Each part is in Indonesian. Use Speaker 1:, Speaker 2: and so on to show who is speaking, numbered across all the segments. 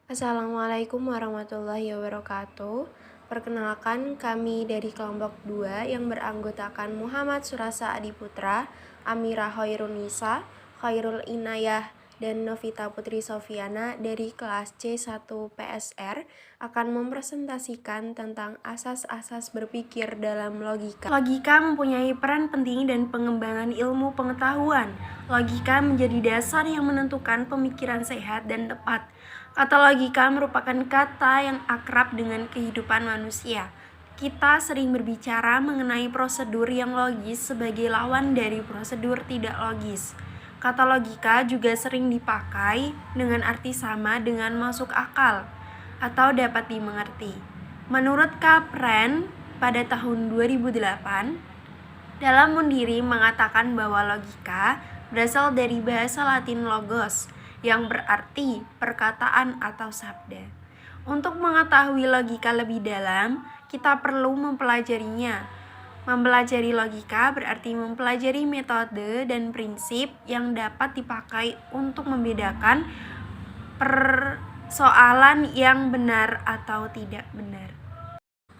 Speaker 1: Assalamualaikum warahmatullahi wabarakatuh. Perkenalkan, kami dari kelompok 2 yang beranggotakan Muhammad Surasa Adiputra, Amira Hoirunisa, Khairul Inayah, dan Novita Putri Sofiana dari kelas C1 PSR akan mempresentasikan tentang asas-asas berpikir dalam logika. Logika mempunyai peran penting dan pengembangan ilmu pengetahuan. Logika menjadi dasar yang menentukan pemikiran sehat dan tepat. Kata logika merupakan kata yang akrab dengan kehidupan manusia. Kita sering berbicara mengenai prosedur yang logis sebagai lawan dari prosedur tidak logis. Kata logika juga sering dipakai dengan arti sama dengan masuk akal atau dapat dimengerti. Menurut Kapren pada tahun 2008, dalam Mundiri mengatakan bahwa logika berasal dari bahasa Latin logos, yang berarti perkataan atau sabda. Untuk mengetahui logika lebih dalam, kita perlu mempelajarinya. Mempelajari logika berarti mempelajari metode dan prinsip yang dapat dipakai untuk membedakan persoalan yang benar atau tidak benar.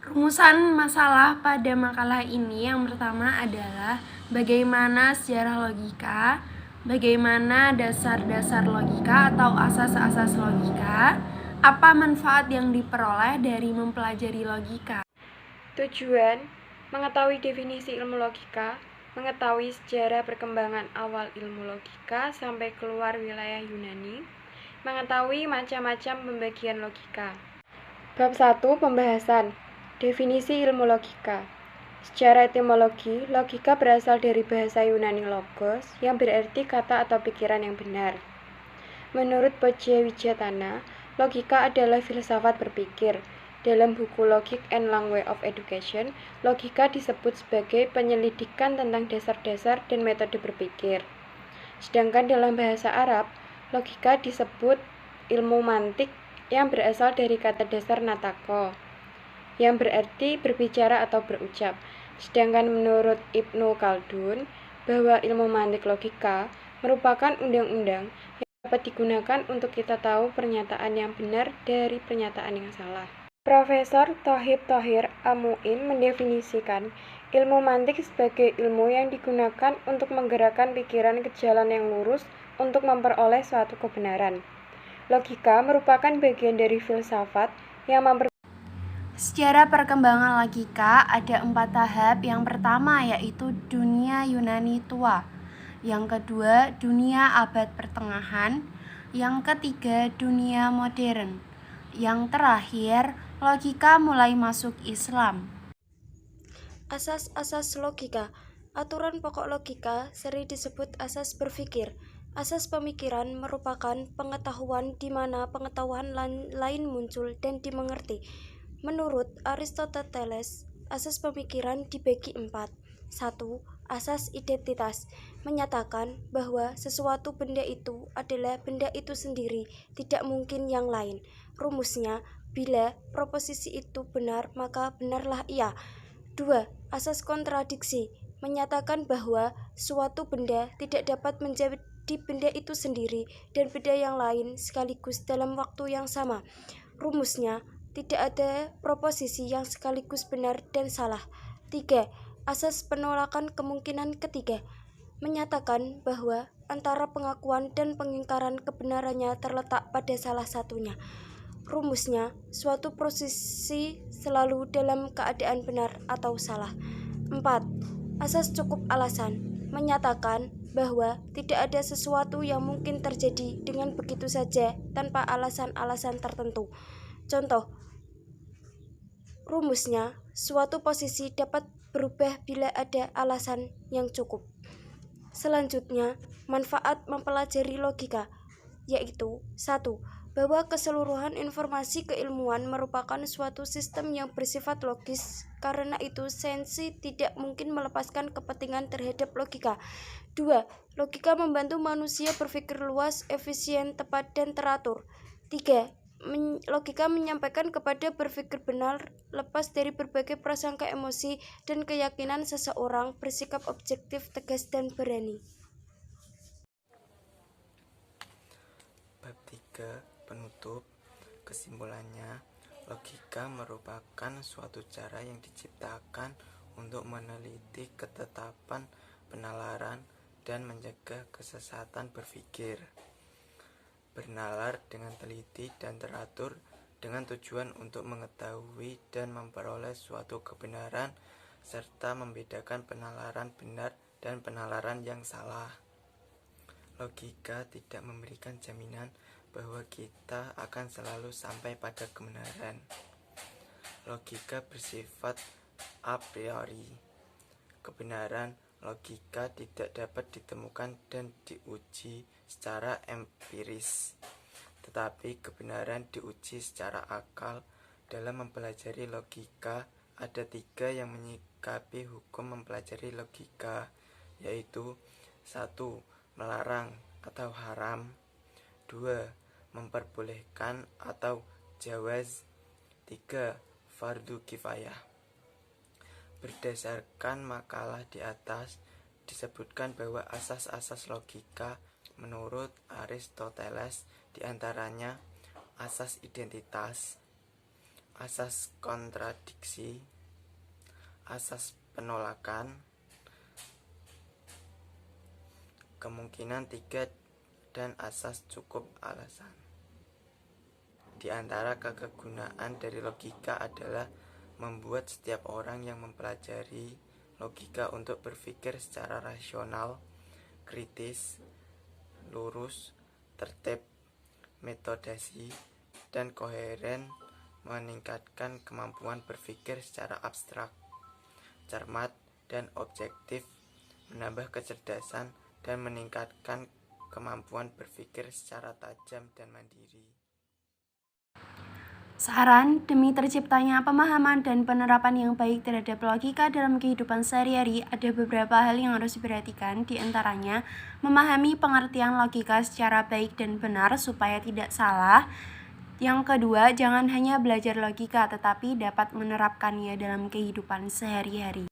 Speaker 1: Rumusan masalah pada makalah ini yang pertama adalah bagaimana sejarah logika, bagaimana dasar-dasar logika atau asas-asas logika, apa manfaat yang diperoleh dari mempelajari logika.
Speaker 2: Tujuan: mengetahui definisi ilmu logika, mengetahui sejarah perkembangan awal ilmu logika sampai keluar wilayah Yunani, mengetahui macam-macam pembagian logika. Bab 1. Pembahasan. Definisi ilmu logika. Secara etimologi, logika berasal dari bahasa Yunani logos, yang berarti kata atau pikiran yang benar. Menurut Pocia Wijatana, logika adalah filsafat berpikir. Dalam buku Logic and Language of Education, logika disebut sebagai penyelidikan tentang dasar-dasar dan metode berpikir. Sedangkan dalam bahasa Arab, logika disebut ilmu mantik yang berasal dari kata dasar natako, yang berarti berbicara atau berucap. Sedangkan menurut Ibnu Khaldun, bahwa ilmu mantik logika merupakan undang-undang yang dapat digunakan untuk kita tahu pernyataan yang benar dari pernyataan yang salah. Profesor Thohib Thohir Amuin mendefinisikan ilmu mantik sebagai ilmu yang digunakan untuk menggerakkan pikiran ke jalan yang lurus untuk memperoleh suatu kebenaran. Logika merupakan bagian dari filsafat yang
Speaker 1: Sejarah perkembangan logika ada 4 tahap. Yang pertama yaitu dunia Yunani tua, yang kedua dunia abad pertengahan, yang ketiga dunia modern, yang terakhir logika mulai masuk Islam.
Speaker 3: Asas-asas logika. Aturan pokok logika sering disebut asas berpikir. Asas pemikiran merupakan pengetahuan di mana pengetahuan lain muncul dan dimengerti. Menurut Aristoteles, asas pemikiran dibagi 4. 1. Asas identitas menyatakan bahwa sesuatu benda itu adalah benda itu sendiri, tidak mungkin yang lain. Rumusnya, bila proposisi itu benar, maka benarlah ia. 2. Asas kontradiksi menyatakan bahwa suatu benda tidak dapat menjadi benda itu sendiri dan benda yang lain sekaligus dalam waktu yang sama. Rumusnya, tidak ada proposisi yang sekaligus benar dan salah. 3. Asas penolakan kemungkinan ketiga menyatakan bahwa antara pengakuan dan pengingkaran kebenarannya terletak pada salah satunya. Rumusnya, suatu prosesi selalu dalam keadaan benar atau salah. 4. Asas cukup alasan menyatakan bahwa tidak ada sesuatu yang mungkin terjadi dengan begitu saja tanpa alasan-alasan tertentu. Contoh, rumusnya, suatu posisi dapat berubah bila ada alasan yang cukup. Selanjutnya, manfaat mempelajari logika, yaitu 1. Bahwa keseluruhan informasi keilmuan merupakan suatu sistem yang bersifat logis, karena itu sainsi tidak mungkin melepaskan kepentingan terhadap logika. 2. Logika membantu manusia berpikir luas, efisien, tepat, dan teratur. 3. Logika menyampaikan kepada berpikir benar, lepas dari berbagai prasangka emosi dan keyakinan seseorang, bersikap objektif, tegas, dan berani.
Speaker 4: Bab 3. Penutup. Kesimpulannya, logika merupakan suatu cara yang diciptakan untuk meneliti ketetapan penalaran dan mencegah kesesatan berpikir. Bernalar dengan teliti dan teratur dengan tujuan untuk mengetahui dan memperoleh suatu kebenaran serta membedakan penalaran benar dan penalaran yang salah. Logika tidak memberikan jaminan bahwa kita akan selalu sampai pada kebenaran. Logika bersifat a priori. Kebenaran logika tidak dapat ditemukan dan diuji secara empiris, tetapi kebenaran diuji secara akal. Dalam mempelajari logika, ada 3 yang menyikapi hukum mempelajari logika, yaitu 1. Melarang atau haram, 2. Memperbolehkan atau jawaz, 3. Fardu kifayah. Berdasarkan makalah di atas, disebutkan bahwa asas-asas logika menurut Aristoteles diantaranya asas identitas, asas kontradiksi, asas penolakan, kemungkinan 3, dan asas cukup alasan. Di antara kegunaan dari logika adalah membuat setiap orang yang mempelajari logika untuk berpikir secara rasional, kritis, lurus, tertib, metodasi, dan koheren, meningkatkan kemampuan berpikir secara abstrak, cermat, dan objektif, menambah kecerdasan, dan meningkatkan kemampuan berpikir secara tajam dan mandiri.
Speaker 1: Saran demi terciptanya pemahaman dan penerapan yang baik terhadap logika dalam kehidupan sehari-hari, ada beberapa hal yang harus diperhatikan, di antaranya memahami pengertian logika secara baik dan benar supaya tidak salah. Yang kedua, jangan hanya belajar logika tetapi dapat menerapkannya dalam kehidupan sehari-hari.